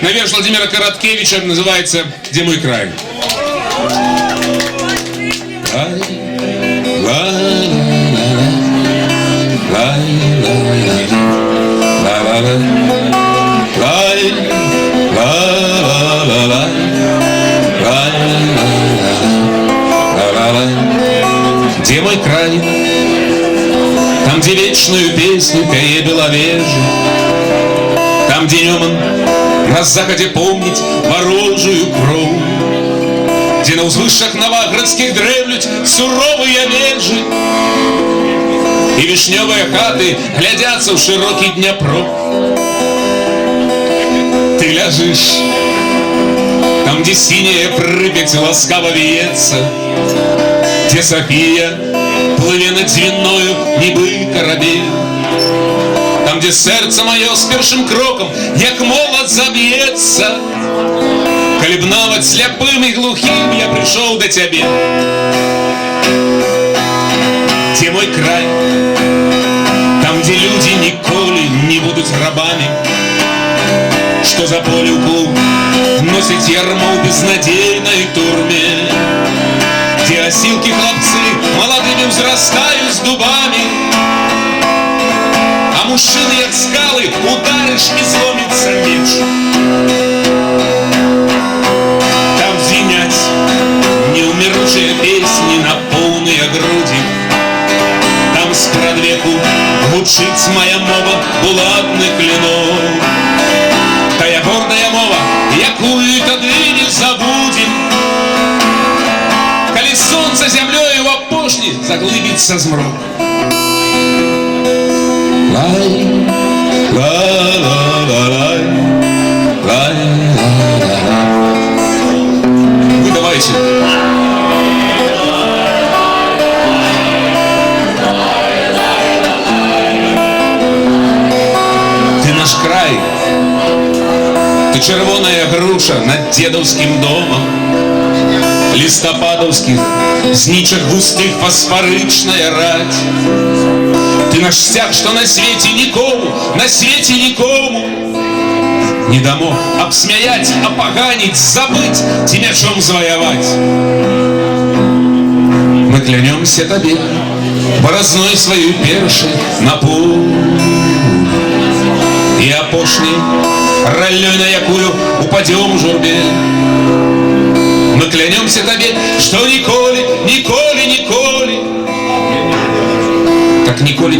на верш Владимира Короткевича, называется «Где мой край». Где мой край? Там, где вечную песню пее Беловежье, там, где днем он на заходе помнить ворожую кровь, где на узвышах новоградских дремлют суровые вежи, и вишневые хаты глядятся в широкий Днепров. Ты лежишь там, где синяя Припять ласкаво веется, где София плыве над звенною небы корабель, там, где сердце мое с першим кроком, як молод забьется, коли б нават сляпым и глухим я пришел до тебя. Где мой край? Там, где люди николи не будут рабами, что за полюбу носит ярмо в безнадейной турме, где осилки хлопцы молодыми взрастают с дубами, а мужчины, як скалы, ударишь и сломится меч. Там звенять неумершие песни на полные груди, там спрадвеку гучить моя мова буладный клинок. Тая гордая мова, якую тады не забудем, коли солнце землей в опошне заглыбится змрок. Лай, ла-ла-ла-лай, лай-ла-ла-ла. Вы давайте. Ты наш край, ты червоная груша над дедовским домом, листопадовских зничек густых фосфорычная рать. Ты наш стяг, что на свете никому не дамо обсмеять, опоганить, забыть, тебе чем завоевать. Мы клянемся тебе борозной свою перши на пол и опошней ролей, на якую упадем в журбе. Мы клянемся тебе, что николи, так николи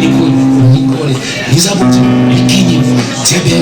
не забудем и кинем тебе.